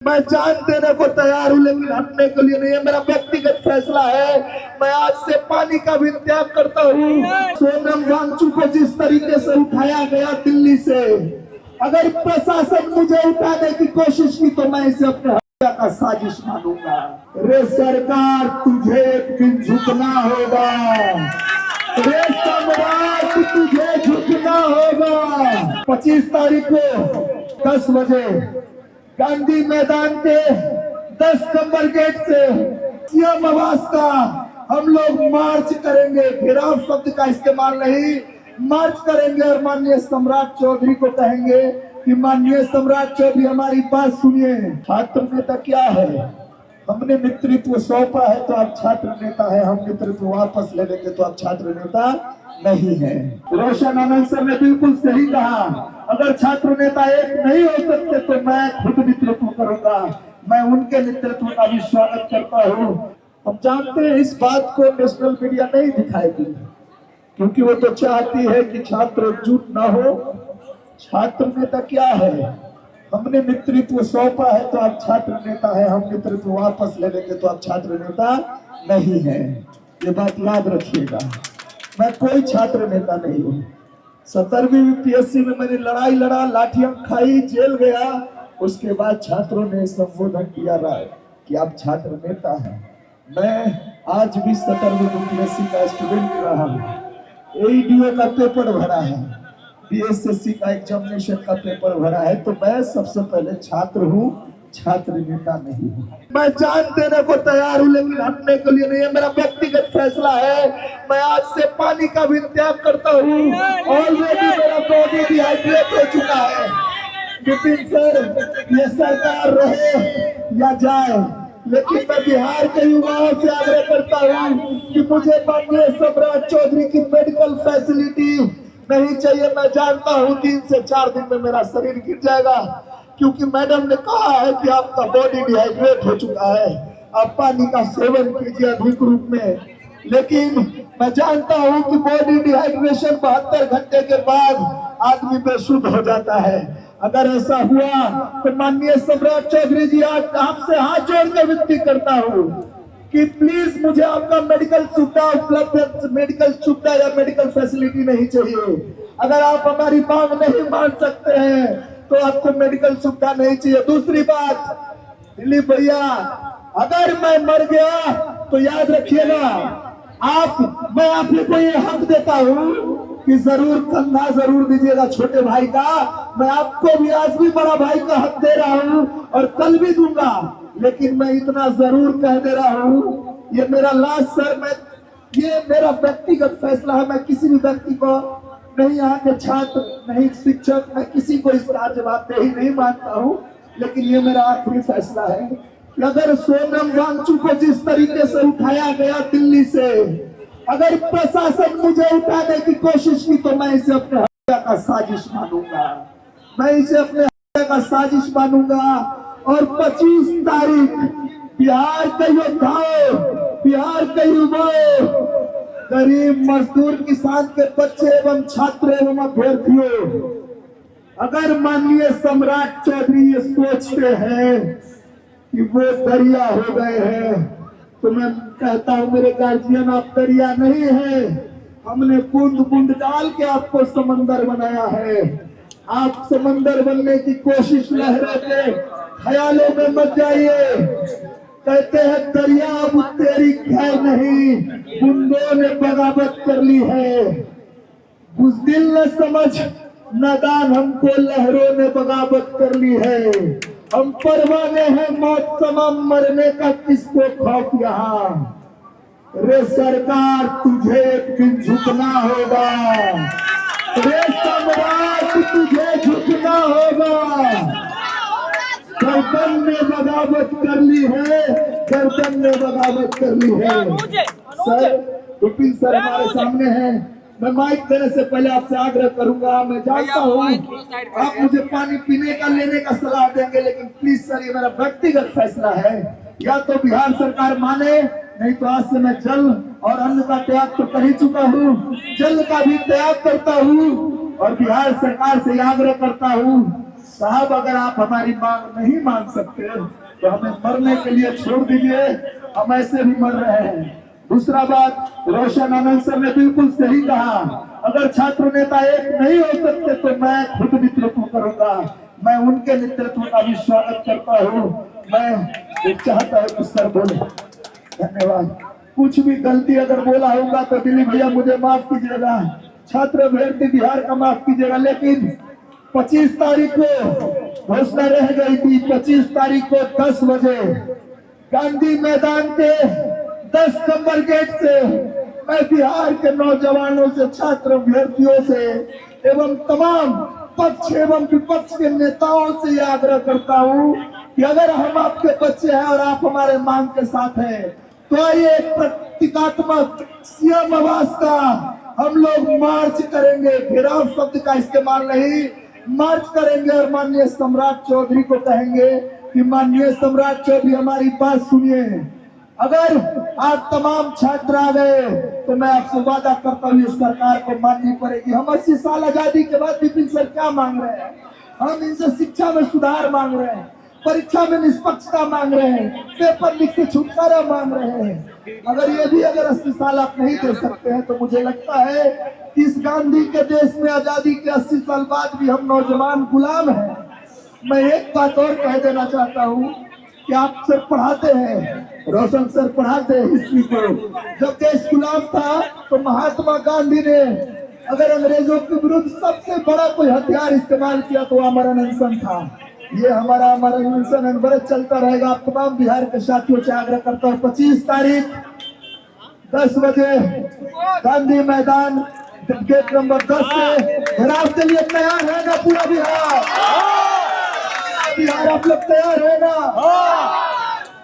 मैं जान देने को तैयार हूँ लेकिन हटने के लिए नहीं है। मेरा व्यक्तिगत फैसला है। मैं आज से पानी का भी त्याग करता हूँ। सोनम वांगचुक को जिस तरीके से उठाया गया दिल्ली से, अगर प्रशासन मुझे उठाने की कोशिश की तो मैं इसे अपने हत्या का साजिश मानूंगा। रे सरकार, तुझे एक दिन झुकना होगा। रे सम्राट, तुझे झुकना होगा। 25 तारीख को 10 बजे गांधी मैदान के 10 नंबर गेट से सीएम आवास का हम लोग मार्च करेंगे। घेराव शब्द का इस्तेमाल नहीं, मार्च करेंगे और माननीय सम्राट चौधरी को कहेंगे कि माननीय सम्राट चौधरी हमारी बात सुनिए। छात्र नेता क्या है? हमने नेतृत्व सौंपा है तो आप छात्र नेता है, हम नेतृत्व वापस ले लेंगे तो आप छात्र नेता नहीं है। रोशन आनंद सर ने बिल्कुल सही कहा, अगर छात्र नेता एक नहीं हो सकते तो मैं खुद नेतृत्व करूंगा। मैं उनके नेतृत्व का भी स्वागत करता हूँ। हम जानते हैं इस बात को नेशनल मीडिया नहीं दिखाएगी क्योंकि वो तो चाहती है कि छात्र एकजुट ना हो। छात्र नेता क्या है? हमने नेतृत्व सौंपा है तो आप छात्र नेता है, हम नेतृत्व वापस ले लेंगे तो आप छात्र नेता नहीं है। ये बात याद रखिएगा। मैं कोई छात्र नेता नहीं हूँ। 17वीं पीएससी में मैंने लड़ाई लड़ा, लाठियां खाई, जेल गया। उसके बाद छात्रों ने संबोधन किया राय कि आप छात्र नेता हैं। मैं आज भी 17वीं पीएससी का स्टूडेंट रहा हूँ। एईडीओ का पेपर भरा है, बीएसएससी का एग्जामिनेशन का पेपर भरा है, तो मैं सबसे पहले छात्र हूँ, छात्र नेता नहीं हूँ। मैं जान देने को तैयार हूँ लेकिन हटने के लिए नहीं है। मेरा व्यक्तिगत फैसला है। मैं आज से पानी का भी त्याग करता हूँ। ऑलरेडी मेरा बॉडी डिहाइड्रेट हो चुका है। नितिन सर, ये सरकार रहे या जाए, लेकिन मैं बिहार के युवाओं से आग्रह करता हूँ कि मुझे माननीय सम्राट चौधरी की मेडिकल फैसिलिटी नहीं चाहिए। मैं जानता हूँ 3 से 4 दिन में मेरा शरीर गिर जाएगा क्योंकि मैडम ने कहा है कि आपका बॉडी डिहाइड्रेट हो चुका है, आप पानी का सेवन कीजिए अधिक रूप में। लेकिन मैं जानता हूँ कि बॉडी डिहाइड्रेशन 72 घंटे के बाद आदमी बेसुध हो जाता है। अगर ऐसा हुआ तो माननीय सम्राट चौधरी जी, आज आपसे हाथ जोड़कर विनती करता हूँ कि प्लीज मुझे आपका मेडिकल सुविधा उपलब्ध, मेडिकल सुविधा या मेडिकल फैसिलिटी नहीं चाहिए। अगर आप हमारी मांग नहीं मान सकते हैं तो आपको मेडिकल सुविधा नहीं चाहिए। दूसरी बात, दिलीप भैया, अगर मैं मर गया तो याद रखिएगा, मैं आपको ये हक देता हूँ कि जरूर कंधा जरूर दीजिएगा छोटे भाई का। मैं आपको भी आज भी बड़ा भाई का हक दे रहा हूँ और कल भी दूंगा, लेकिन मैं इतना जरूर कह दे रहा हूँ, ये मेरा लास्ट सर, ये मेरा व्यक्तिगत फैसला है। मैं किसी भी व्यक्ति को नहीं, यहाँ के छात्र नहीं, शिक्षक, मैं किसी को इसका जवाबदेही नहीं मानता हूँ, लेकिन ये मेरा आखिरी फैसला है कि अगर सोनम वांगचुक को जिस तरीके से उठाया गया दिल्ली से, अगर प्रशासन मुझे उठाने की कोशिश की तो मैं इसे अपने हत्या का साजिश मानूंगा। मैं इसे अपने हत्या का साजिश मानूंगा। और 25 तारीख बिहार के योद्धाओं, बिहार के युवाओं, गरीब मजदूर, किसान के बच्चे एवं छात्र एवं अभ्यर्थियों, अगर माननीय सम्राट चौधरी ये सोचते हैं कि वो दरिया हो गए हैं तो मैं कहता हूँ मेरे गार्जियन, आप दरिया नहीं है। हमने बूंद बूंद डाल के आपको समंदर बनाया है। आप समंदर बनने की कोशिश लहरों के ख्यालों में मत जाइए। कहते हैं दरिया अब तेरी खैर नहीं, बूंदों ने बगावत कर ली है। बुज़दिल न समझ नादान, हमको लहरों ने बगावत कर ली है। हम परवाने हैं मौत समा मरने का, किसको खौफ यहाँ। रे सरकार, तुझे एक दिन झुकना होगा। रे सम्राट, तुझे झुकना होगा। गर्दन ने बगावत कर ली है, गर्दन ने बगावत कर ली है। सर, विपिन सर हमारे सामने हैं। मैं माइक देने से पहले आपसे आग्रह करूंगा, मैं जानता हूँ आप मुझे पानी पीने का, लेने का सलाह देंगे, लेकिन प्लीज सर, ये मेरा व्यक्तिगत फैसला है। या तो बिहार सरकार माने, नहीं तो आज से मैं जल और अन्न का त्याग तो कर ही चुका हूँ, जल का भी त्याग करता हूँ और बिहार सरकार से आग्रह करता हूँ साहब अगर आप हमारी मांग नहीं मान सकते तो हमें मरने के लिए छोड़ दीजिए, हम ऐसे भी मर रहे हैं। दूसरा बात, रोशन आनंद सर ने बिल्कुल सही कहा, अगर छात्र नेता एक नहीं हो सकते तो मैं खुद नेतृत्व करूंगा। मैं उनके नेतृत्व का भी स्वागत करता हूँ। मैं चाहता हूँ कि सर बोले। धन्यवाद। कुछ भी गलती अगर बोला होगा तो दिलीप भैया मुझे माफ कीजिएगा, छात्र अभ्यर्थी बिहार का माफ कीजिएगा। लेकिन 25 तारीख को घोषणा रह गई थी, 25 तारीख को 10 बजे गांधी मैदान के 10 नंबर गेट से मैं बिहार के नौजवानों से, छात्र अभ्यर्थियों से एवं तमाम पक्ष एवं विपक्ष के नेताओं से यह आग्रह करता हूं कि अगर हम आपके बच्चे हैं और आप हमारे मांग के साथ हैं तो आइए एक प्रतीकात्मक सीएम आवास का हम लोग मार्च करेंगे। घेराव शब्द का इस्तेमाल नहीं, मार्च करेंगे और माननीय सम्राट चौधरी को कहेंगे कि माननीय सम्राट चौधरी हमारी बात सुनिए। अगर आप तमाम छात्र आ गए तो मैं आपसे वादा करता हूँ इस सरकार को माननी पड़ेगी। हम 80 साल आजादी के बाद विपिन सर क्या मांग रहे हैं? हम इनसे शिक्षा में सुधार मांग रहे हैं, परीक्षा में निष्पक्षता मांग रहे हैं, पेपर लीक से छुटकारा मांग रहे हैं। अगर ये भी अगर 80 साल आप नहीं दे सकते हैं तो मुझे लगता है कि इस गांधी के देश में आजादी के 80 साल बाद भी हम नौजवान गुलाम हैं। मैं एक बात और कह देना चाहता हूँ कि आप सर पढ़ाते हैं, रोशन सर पढ़ाते हैं हिस्ट्री को। जब देश गुलाम था तो महात्मा गांधी ने अगर अंग्रेजों के विरुद्ध सबसे बड़ा कोई हथियार इस्तेमाल किया तो आमरण अनशन था। ये हमारा आमरण अनशन अनवरत चलता रहेगा। आप तमाम बिहार के साथियों से आग्रह करता हूँ 25 तारीख 10 बजे गांधी मैदान गेट नंबर 10 से घेराव के लिए तैयार है ना पूरा बिहार? बिहार आप लोग तैयार है ना?